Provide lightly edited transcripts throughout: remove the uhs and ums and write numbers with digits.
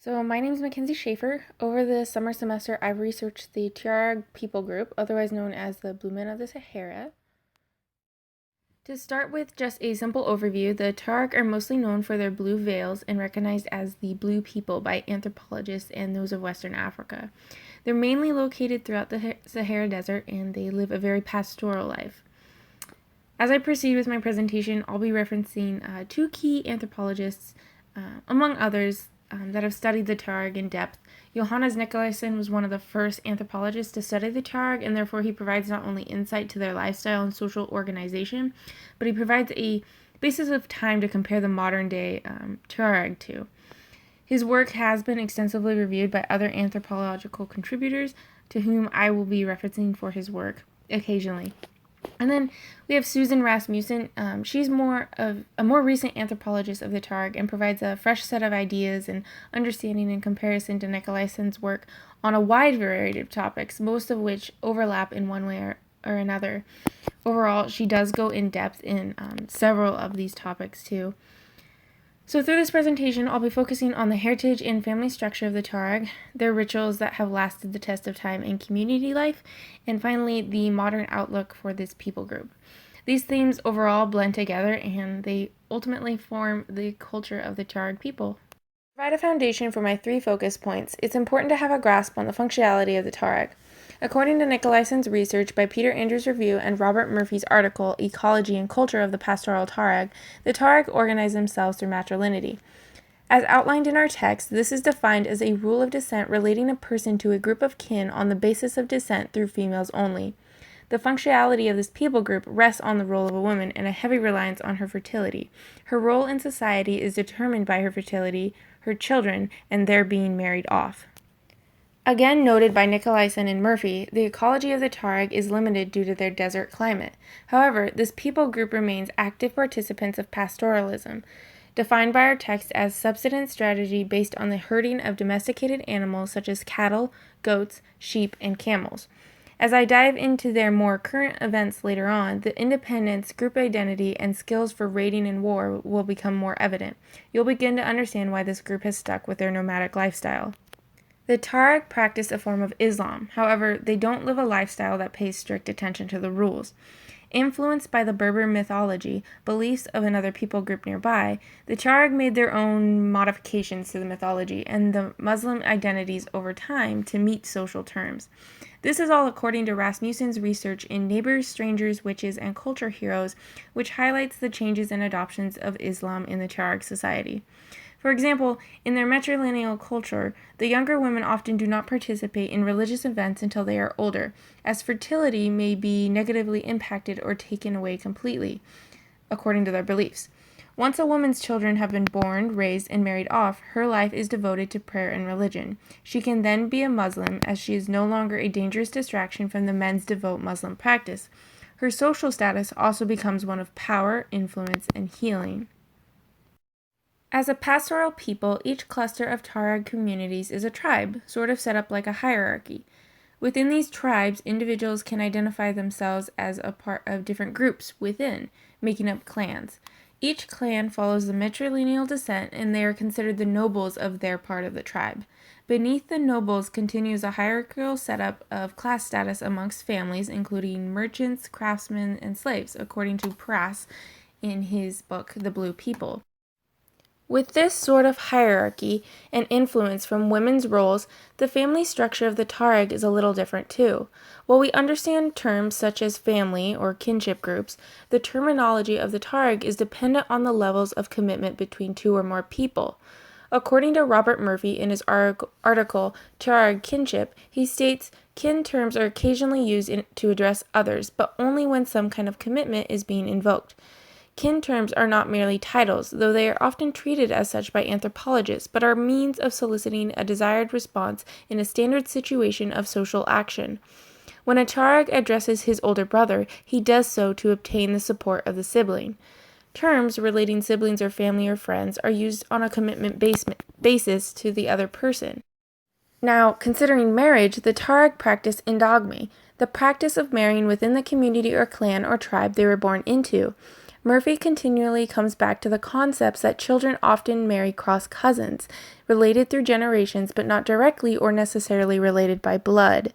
So my name is McKenzie Schaffer. Over the summer semester, I've researched the Tuareg people group, otherwise known as the Blue Men of the Sahara. To start with just a simple overview, the Tuareg are mostly known for their blue veils and recognized as the blue people by anthropologists and those of Western Africa. They're mainly located throughout the Sahara Desert and they live a very pastoral life. As I proceed with my presentation, I'll be referencing two key anthropologists, among others, that have studied the Tuareg in depth. Johannes Nicolaisen was one of the first anthropologists to study the Tuareg, and therefore he provides not only insight to their lifestyle and social organization, but he provides a basis of time to compare the modern-day Tuareg to. His work has been extensively reviewed by other anthropological contributors, to whom I will be referencing for his work occasionally. And then we have Susan Rasmussen. She's more of a more recent anthropologist of the Tuareg and provides a fresh set of ideas and understanding in comparison to Nicolaisen's work on a wide variety of topics, most of which overlap in one way or another. Overall, she does go in depth in several of these topics too. So through this presentation, I'll be focusing on the heritage and family structure of the Tuareg, their rituals that have lasted the test of time in community life, and finally, the modern outlook for this people group. These themes overall blend together and they ultimately form the culture of the Tuareg people. To provide a foundation for my three focus points, it's important to have a grasp on the functionality of the Tuareg. According to Nicolaisen's research by Peter Andrews' review and Robert Murphy's article, Ecology and Culture of the Pastoral Tuareg, the Tuareg organize themselves through matrilineality. As outlined in our text, this is defined as a rule of descent relating a person to a group of kin on the basis of descent through females only. The functionality of this people group rests on the role of a woman and a heavy reliance on her fertility. Her role in society is determined by her fertility, her children, and their being married off. Again noted by Nicolaisen and Murphy, the ecology of the Tuareg is limited due to their desert climate. However, this people group remains active participants of pastoralism, defined by our text as subsistence strategy based on the herding of domesticated animals such as cattle, goats, sheep, and camels. As I dive into their more current events later on, the independence, group identity, and skills for raiding and war will become more evident. You'll begin to understand why this group has stuck with their nomadic lifestyle. The Tuareg practice a form of Islam. However, they don't live a lifestyle that pays strict attention to the rules. Influenced by the Berber mythology, beliefs of another people group nearby, the Tuareg made their own modifications to the mythology and the Muslim identities over time to meet social terms. This is all according to Rasmussen's research in Neighbors, Strangers, Witches, and Culture Heroes, which highlights the changes and adoptions of Islam in the Tuareg society. For example, in their matrilineal culture, the younger women often do not participate in religious events until they are older, as fertility may be negatively impacted or taken away completely, according to their beliefs. Once a woman's children have been born, raised, and married off, her life is devoted to prayer and religion. She can then be a Muslim, as she is no longer a dangerous distraction from the men's devout Muslim practice. Her social status also becomes one of power, influence, and healing. As a pastoral people, each cluster of Tuareg communities is a tribe, sort of set up like a hierarchy. Within these tribes, individuals can identify themselves as a part of different groups within, making up clans. Each clan follows the matrilineal descent, and they are considered the nobles of their part of the tribe. Beneath the nobles continues a hierarchical setup of class status amongst families, including merchants, craftsmen, and slaves, according to Prass in his book, The Blue People. With this sort of hierarchy and influence from women's roles, the family structure of the Tuareg is a little different too. While we understand terms such as family or kinship groups, the terminology of the Tuareg is dependent on the levels of commitment between two or more people. According to Robert Murphy in his article, Tuareg Kinship, he states, kin terms are occasionally used to address others, but only when some kind of commitment is being invoked. Kin terms are not merely titles, though they are often treated as such by anthropologists, but are means of soliciting a desired response in a standard situation of social action. When a Tuareg addresses his older brother, he does so to obtain the support of the sibling. Terms relating siblings or family or friends are used on a commitment basis to the other person. Now, considering marriage, the Tuareg practice endogamy, the practice of marrying within the community or clan or tribe they were born into. Murphy continually comes back to the concepts that children often marry cross cousins, related through generations but not directly or necessarily related by blood.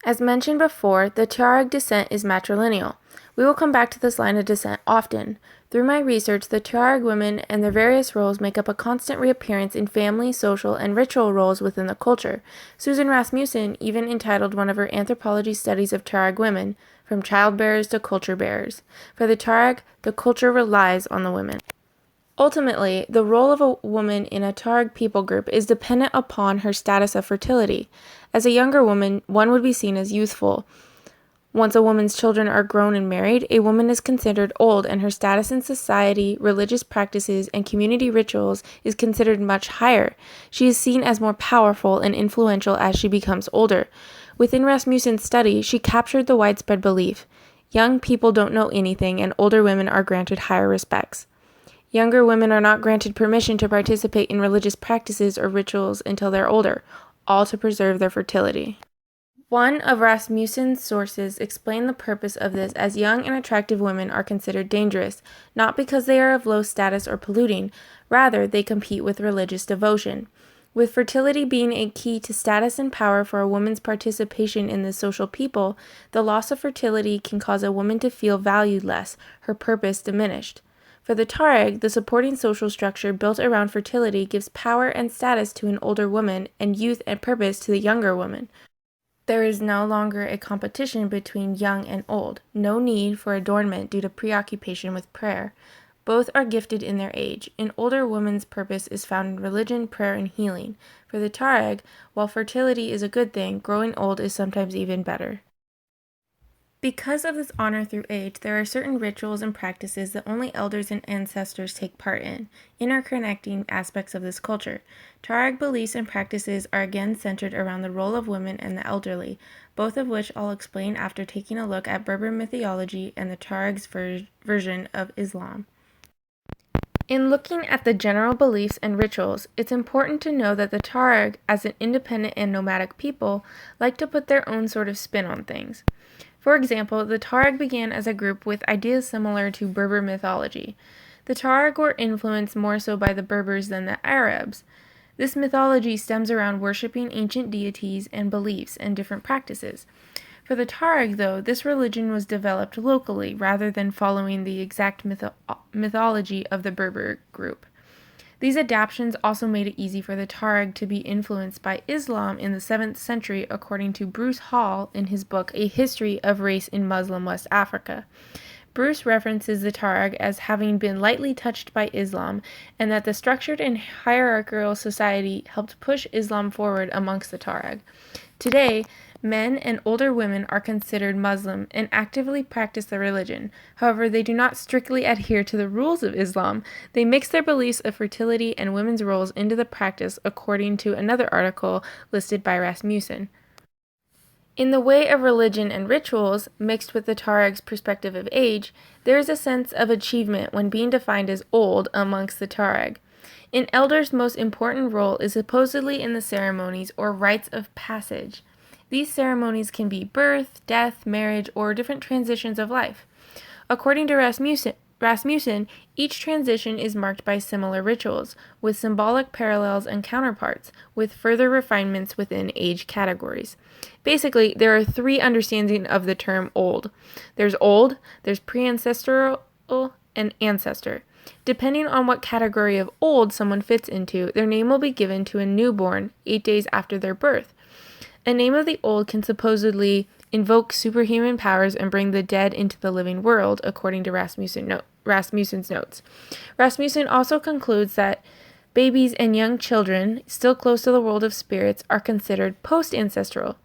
As mentioned before, the Tuareg descent is matrilineal. We will come back to this line of descent often. Through my research, the Tuareg women and their various roles make up a constant reappearance in family, social, and ritual roles within the culture. Susan Rasmussen even entitled one of her anthropology studies of Tuareg women, From Childbearers to Culture Bearers. For the Tuareg, the culture relies on the women. Ultimately, the role of a woman in a Tuareg people group is dependent upon her status of fertility. As a younger woman, one would be seen as youthful. Once a woman's children are grown and married, a woman is considered old, and her status in society, religious practices, and community rituals is considered much higher. She is seen as more powerful and influential as she becomes older. Within Rasmussen's study, she captured the widespread belief: young people don't know anything, and older women are granted higher respects. Younger women are not granted permission to participate in religious practices or rituals until they're older, all to preserve their fertility. One of Rasmussen's sources explained the purpose of this as young and attractive women are considered dangerous, not because they are of low status or polluting, rather they compete with religious devotion. With fertility being a key to status and power for a woman's participation in the social people, the loss of fertility can cause a woman to feel valued less, her purpose diminished. For the Tuareg, the supporting social structure built around fertility gives power and status to an older woman and youth and purpose to the younger woman. There is no longer a competition between young and old, no need for adornment due to preoccupation with prayer. Both are gifted in their age. An older woman's purpose is found in religion, prayer, and healing. For the Tuareg, while fertility is a good thing, growing old is sometimes even better. Because of this honor through age, there are certain rituals and practices that only elders and ancestors take part in, interconnecting aspects of this culture. Tuareg beliefs and practices are again centered around the role of women and the elderly, both of which I'll explain after taking a look at Berber mythology and the Tuareg's version of Islam. In looking at the general beliefs and rituals, it's important to know that the Tuareg, as an independent and nomadic people, like to put their own sort of spin on things. For example, the Tuareg began as a group with ideas similar to Berber mythology. The Tuareg were influenced more so by the Berbers than the Arabs. This mythology stems around worshipping ancient deities and beliefs and different practices. For the Tuareg, though, this religion was developed locally rather than following the exact mythology of the Berber group. These adaptations also made it easy for the Tuareg to be influenced by Islam in the 7th century, according to Bruce Hall in his book A History of Race in Muslim West Africa. Bruce references the Tuareg as having been lightly touched by Islam, and that the structured and hierarchical society helped push Islam forward amongst the Tuareg. Today, men and older women are considered Muslim and actively practice the religion. However, they do not strictly adhere to the rules of Islam. They mix their beliefs of fertility and women's roles into the practice, according to another article listed by Rasmussen. In the way of religion and rituals, mixed with the Tuareg's perspective of age, there is a sense of achievement when being defined as old amongst the Tuareg. An elder's most important role is supposedly in the ceremonies or rites of passage. These ceremonies can be birth, death, marriage, or different transitions of life. According to Rasmussen, each transition is marked by similar rituals, with symbolic parallels and counterparts, with further refinements within age categories. Basically, there are 3 understandings of the term old. There's pre-ancestral, and ancestor. Depending on what category of old someone fits into, their name will be given to a newborn 8 days after their birth. A name of the old can supposedly invoke superhuman powers and bring the dead into the living world, according to Rasmussen's notes. Rasmussen also concludes that babies and young children, still close to the world of spirits, are considered post-ancestral.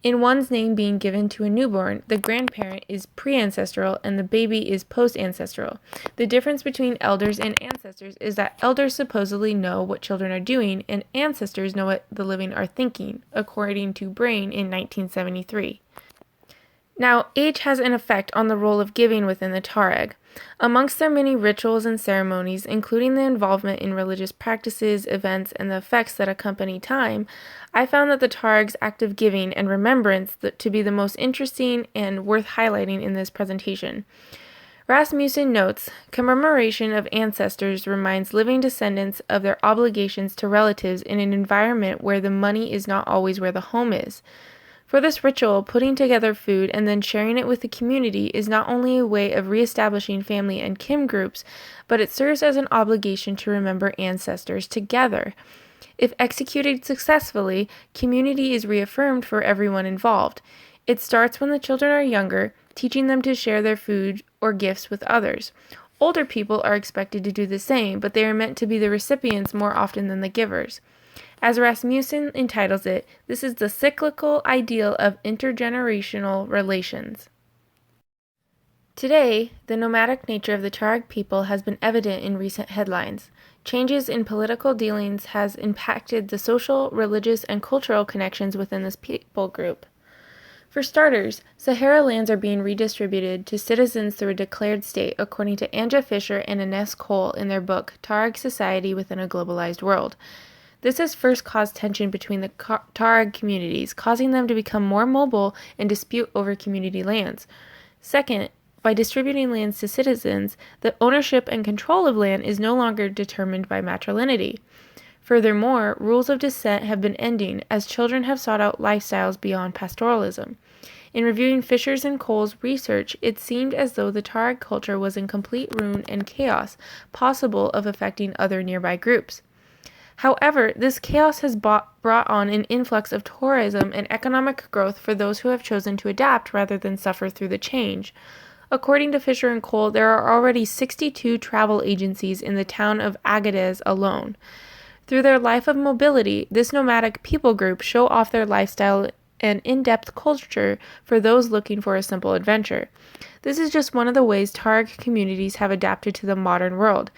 In one's name being given to a newborn, the grandparent is pre-ancestral and the baby is post-ancestral. The difference between elders and ancestors is that elders supposedly know what children are doing and ancestors know what the living are thinking, according to Brain in 1973. Now, age has an effect on the role of giving within the Tuareg. Amongst their many rituals and ceremonies, including the involvement in religious practices, events, and the effects that accompany time, I found that the Tuareg's act of giving and remembrance to be the most interesting and worth highlighting in this presentation. Rasmussen notes, commemoration of ancestors reminds living descendants of their obligations to relatives in an environment where the money is not always where the home is. For this ritual, putting together food and then sharing it with the community is not only a way of reestablishing family and kin groups, but it serves as an obligation to remember ancestors together. If executed successfully, community is reaffirmed for everyone involved. It starts when the children are younger, teaching them to share their food or gifts with others. Older people are expected to do the same, but they are meant to be the recipients more often than the givers. As Rasmussen entitles it, this is the cyclical ideal of intergenerational relations. Today, the nomadic nature of the Tuareg people has been evident in recent headlines. Changes in political dealings has impacted the social, religious, and cultural connections within this people group. For starters, Sahara lands are being redistributed to citizens through a declared state, according to Anja Fisher and Ines Cole in their book, Tuareg Society Within a Globalized World. This has first caused tension between the Tuareg communities, causing them to become more mobile and dispute over community lands. Second, by distributing lands to citizens, the ownership and control of land is no longer determined by matrilineality. Furthermore, rules of descent have been ending as children have sought out lifestyles beyond pastoralism. In reviewing Fisher's and Cole's research, it seemed as though the Tuareg culture was in complete ruin and chaos, possible of affecting other nearby groups. However, this chaos has brought on an influx of tourism and economic growth for those who have chosen to adapt rather than suffer through the change. According to Fisher and Cole, there are already 62 travel agencies in the town of Agadez alone. Through their life of mobility, this nomadic people group show off their lifestyle and in-depth culture for those looking for a simple adventure. This is just one of the ways Tuareg communities have adapted to the modern world.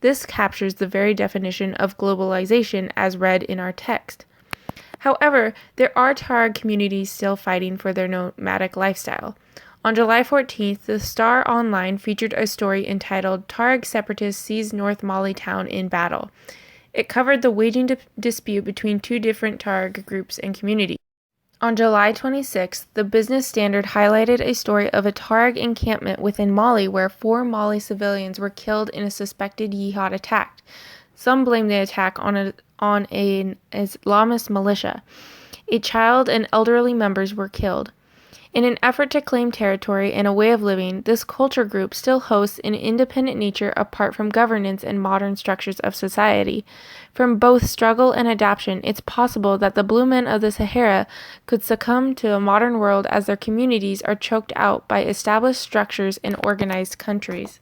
This captures the very definition of globalization as read in our text. However, there are Tuareg communities still fighting for their nomadic lifestyle. On July 14th, the Star Online featured a story entitled Tuareg Separatists Seize North Mali Town in Battle. It covered the waging dispute between two different Tuareg groups and communities. On July 26th, the Business Standard highlighted a story of a Tuareg encampment within Mali where 4 Mali civilians were killed in a suspected jihad attack. Some blame the attack on an Islamist militia. A child and elderly members were killed. In an effort to claim territory and a way of living, this culture group still hosts an independent nature apart from governance and modern structures of society. From both struggle and adaptation, it's possible that the blue men of the Sahara could succumb to a modern world as their communities are choked out by established structures and organized countries.